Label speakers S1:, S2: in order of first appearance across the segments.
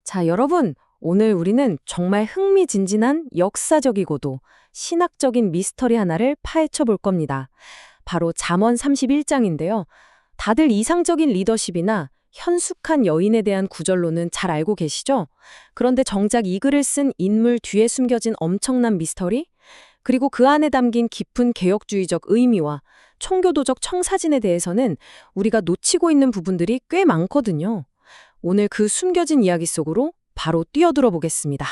S1: 자, 여러분, 오늘 우리는 정말 흥미진진한 역사적이고도 신학적인 미스터리 하나를 파헤쳐 볼 겁니다. 바로 잠언 31장인데요. 다들 이상적인 리더십이나 현숙한 여인에 대한 구절로는 잘 알고 계시죠? 그런데 정작 이 글을 쓴 인물 뒤에 숨겨진 엄청난 미스터리? 그리고 그 안에 담긴 깊은 개혁주의적 의미와 총교도적 청사진에 대해서는 우리가 놓치고 있는 부분들이 꽤 많거든요. 오늘 그 숨겨진 이야기 속으로 바로 뛰어들어 보겠습니다.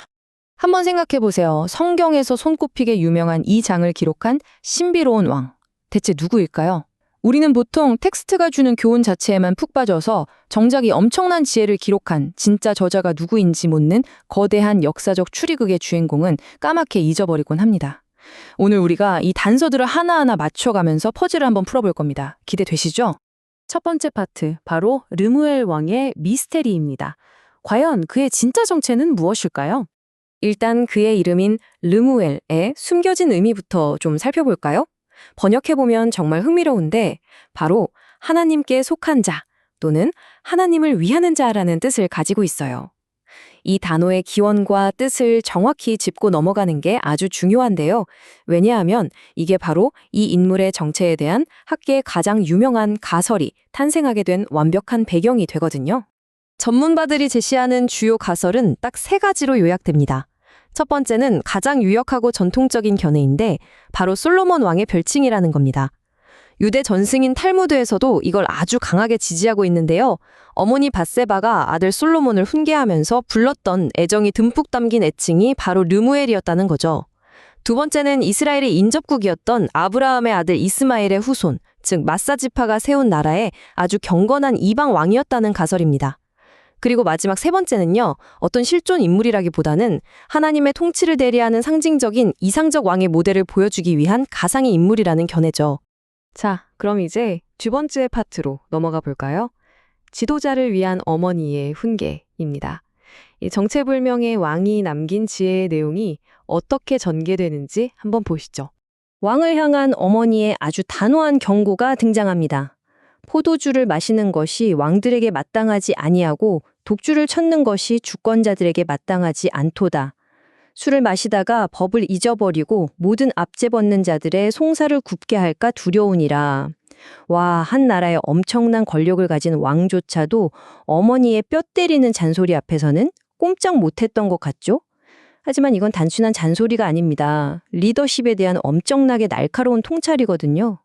S2: 한번 생각해 보세요. 성경에서 손꼽히게 유명한 이 장을 기록한 신비로운 왕. 대체 누구일까요? 우리는 보통 텍스트가 주는 교훈 자체에만 푹 빠져서 정작 이 엄청난 지혜를 기록한 진짜 저자가 누구인지 묻는 거대한 역사적 추리극의 주인공은 까맣게 잊어버리곤 합니다. 오늘 우리가 이 단서들을 하나하나 맞춰가면서 퍼즐을 한번 풀어볼 겁니다. 기대되시죠?
S1: 첫 번째 파트, 바로 르무엘 왕의 미스테리입니다. 과연 그의 진짜 정체는 무엇일까요? 일단 그의 이름인 르무엘의 숨겨진 의미부터 좀 살펴볼까요? 번역해보면 정말 흥미로운데 바로 하나님께 속한 자 또는 하나님을 위하는 자라는 뜻을 가지고 있어요. 이 단어의 기원과 뜻을 정확히 짚고 넘어가는 게 아주 중요한데요. 왜냐하면 이게 바로 이 인물의 정체에 대한 학계의 가장 유명한 가설이 탄생하게 된 완벽한 배경이 되거든요. 전문가들이 제시하는 주요 가설은 딱 세 가지로 요약됩니다. 첫 번째는 가장 유력하고 전통적인 견해인데 바로 솔로몬 왕의 별칭이라는 겁니다. 유대 전승인 탈무드에서도 이걸 아주 강하게 지지하고 있는데요. 어머니 밧세바가 아들 솔로몬을 훈계하면서 불렀던 애정이 듬뿍 담긴 애칭이 바로 르무엘이었다는 거죠. 두 번째는 이스라엘의 인접국이었던 아브라함의 아들 이스마엘의 후손, 즉 마사지파가 세운 나라의 아주 경건한 이방 왕이었다는 가설입니다. 그리고 마지막 세 번째는요, 어떤 실존 인물이라기보다는 하나님의 통치를 대리하는 상징적인 이상적 왕의 모델을 보여주기 위한 가상의 인물이라는 견해죠. 자, 그럼 이제 두 번째 파트로 넘어가 볼까요? 지도자를 위한 어머니의 훈계입니다. 이 정체불명의 왕이 남긴 지혜의 내용이 어떻게 전개되는지 한번 보시죠. 왕을 향한 어머니의 아주 단호한 경고가 등장합니다. 포도주를 마시는 것이 왕들에게 마땅하지 아니하고 독주를 쳤는 것이 주권자들에게 마땅하지 않도다. 술을 마시다가 법을 잊어버리고 모든 압제벗는 자들의 송사를 굽게 할까 두려우니라. 와, 한 나라의 엄청난 권력을 가진 왕조차도 어머니의 뼈 때리는 잔소리 앞에서는 꼼짝 못했던 것 같죠? 하지만 이건 단순한 잔소리가 아닙니다. 리더십에 대한 엄청나게 날카로운 통찰이거든요.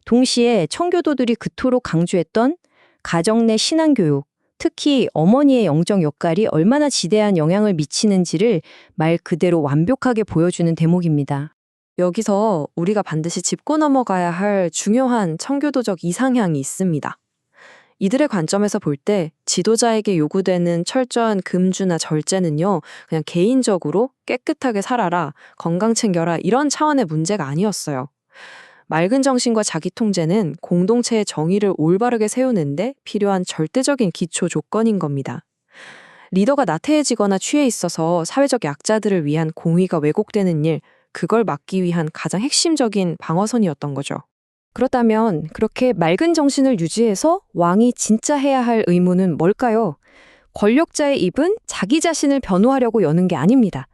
S1: 동시에 청교도들이 그토록 강조했던 가정 내 신앙교육, 특히 어머니의 영적 역할이 얼마나 지대한 영향을 미치는지를 말 그대로 완벽하게 보여주는 대목입니다. 여기서 우리가 반드시 짚고 넘어가야 할 중요한 청교도적 이상향이 있습니다. 이들의 관점에서 볼 때 지도자에게 요구되는 철저한 금주나 절제는요, 그냥 개인적으로 깨끗하게 살아라, 건강 챙겨라 이런 차원의 문제가 아니었어요. 맑은 정신과 자기 통제는 공동체의 정의를 올바르게 세우는데 필요한 절대적인 기초 조건인 겁니다. 리더가 나태해지거나 취해 있어서 사회적 약자들을 위한 공의가 왜곡되는 일, 그걸 막기 위한 가장 핵심적인 방어선이었던 거죠. 그렇다면 그렇게 맑은 정신을 유지해서 왕이 진짜 해야 할 의무는 뭘까요? 권력자의 입은 자기 자신을 변호하려고 여는 게 아닙니다.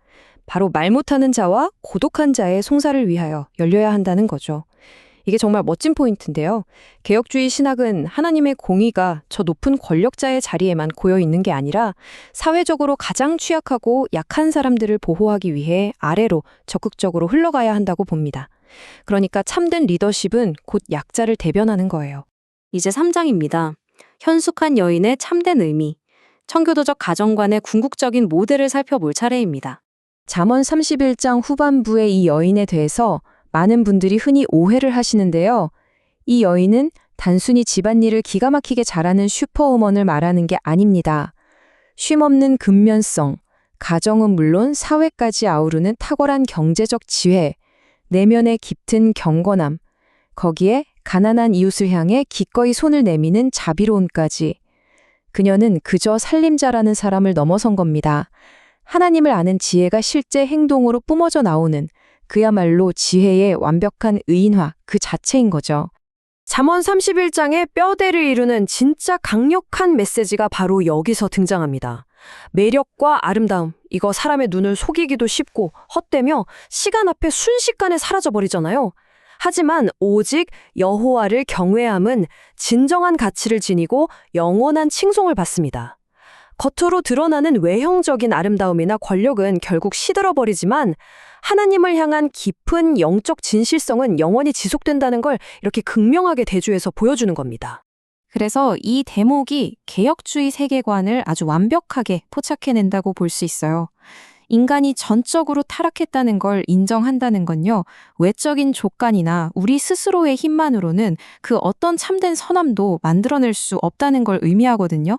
S1: 바로 말 못하는 자와 고독한 자의 송사를 위하여 열려야 한다는 거죠. 이게 정말 멋진 포인트인데요. 개혁주의 신학은 하나님의 공의가 저 높은 권력자의 자리에만 고여 있는 게 아니라 사회적으로 가장 취약하고 약한 사람들을 보호하기 위해 아래로 적극적으로 흘러가야 한다고 봅니다. 그러니까 참된 리더십은 곧 약자를 대변하는 거예요. 이제 3장입니다. 현숙한 여인의 참된 의미. 청교도적 가정관의 궁극적인 모델을 살펴볼 차례입니다. 잠언 31장 후반부의 이 여인에 대해서 많은 분들이 흔히 오해를 하시는데요. 이 여인은 단순히 집안일을 기가 막히게 잘하는 슈퍼우먼을 말하는 게 아닙니다. 쉼없는 근면성, 가정은 물론 사회까지 아우르는 탁월한 경제적 지혜, 내면의 깃든 경건함, 거기에 가난한 이웃을 향해 기꺼이 손을 내미는 자비로움까지. 그녀는 그저 살림자라는 사람을 넘어선 겁니다. 하나님을 아는 지혜가 실제 행동으로 뿜어져 나오는 그야말로 지혜의 완벽한 의인화 그 자체인 거죠. 잠언 31장의 뼈대를 이루는 진짜 강력한 메시지가 바로 여기서 등장합니다. 매력과 아름다움, 이거 사람의 눈을 속이기도 쉽고 헛되며 시간 앞에 순식간에 사라져버리잖아요. 하지만 오직 여호와를 경외함은 진정한 가치를 지니고 영원한 칭송을 받습니다. 겉으로 드러나는 외형적인 아름다움이나 권력은 결국 시들어버리지만 하나님을 향한 깊은 영적 진실성은 영원히 지속된다는 걸 이렇게 극명하게 대주해서 보여주는 겁니다.
S3: 그래서 이 대목이 개혁주의 세계관을 아주 완벽하게 포착해낸다고 볼 수 있어요. 인간이 전적으로 타락했다는 걸 인정한다는 건요, 외적인 조건이나 우리 스스로의 힘만으로는 그 어떤 참된 선함도 만들어낼 수 없다는 걸 의미하거든요.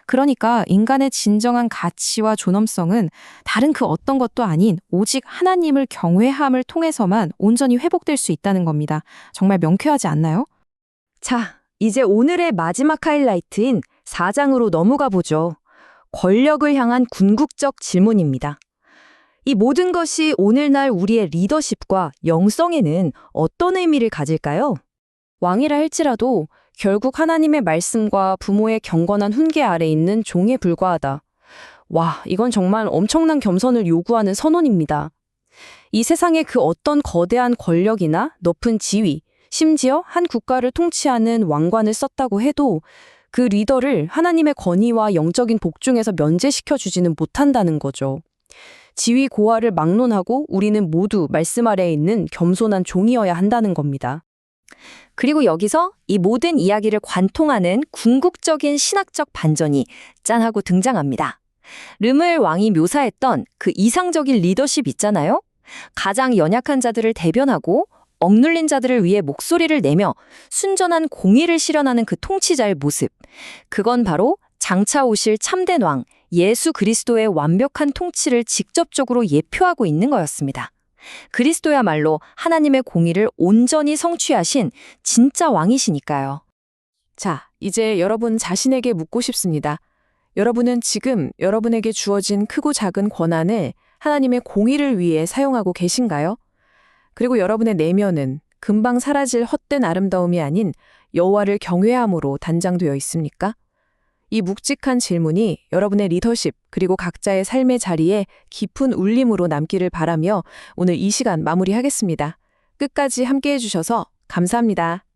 S3: 그러니까 인간의 진정한 가치와 존엄성은 다른 그 어떤 것도 아닌 오직 하나님을 경외함을 통해서만 온전히 회복될 수 있다는 겁니다. 정말 명쾌하지 않나요?
S2: 자, 이제 오늘의 마지막 하이라이트인 4장으로 넘어가 보죠. 권력을 향한 궁극적 질문입니다. 이 모든 것이 오늘날 우리의 리더십과 영성에는 어떤 의미를 가질까요?
S1: 왕이라 할지라도 결국 하나님의 말씀과 부모의 경건한 훈계 아래 있는 종에 불과하다. 와, 이건 정말 엄청난 겸손을 요구하는 선언입니다. 이 세상의 그 어떤 거대한 권력이나 높은 지위, 심지어 한 국가를 통치하는 왕관을 썼다고 해도 그 리더를 하나님의 권위와 영적인 복중에서 면제시켜주지는 못한다는 거죠. 지위 고하를 막론하고 우리는 모두 말씀 아래에 있는 겸손한 종이어야 한다는 겁니다.
S2: 그리고 여기서 이 모든 이야기를 관통하는 궁극적인 신학적 반전이 짠하고 등장합니다. 르무엘 왕이 묘사했던 그 이상적인 리더십 있잖아요? 가장 연약한 자들을 대변하고 억눌린 자들을 위해 목소리를 내며 순전한 공의를 실현하는 그 통치자의 모습. 그건 바로 장차 오실 참된 왕, 예수 그리스도의 완벽한 통치를 직접적으로 예표하고 있는 거였습니다. 그리스도야말로 하나님의 공의를 온전히 성취하신 진짜 왕이시니까요.
S1: 자, 이제 여러분 자신에게 묻고 싶습니다. 여러분은 지금 여러분에게 주어진 크고 작은 권한을 하나님의 공의를 위해 사용하고 계신가요? 그리고 여러분의 내면은 금방 사라질 헛된 아름다움이 아닌 여호와를 경외함으로 단장되어 있습니까? 이 묵직한 질문이 여러분의 리더십 그리고 각자의 삶의 자리에 깊은 울림으로 남기를 바라며 오늘 이 시간 마무리하겠습니다. 끝까지 함께해 주셔서 감사합니다.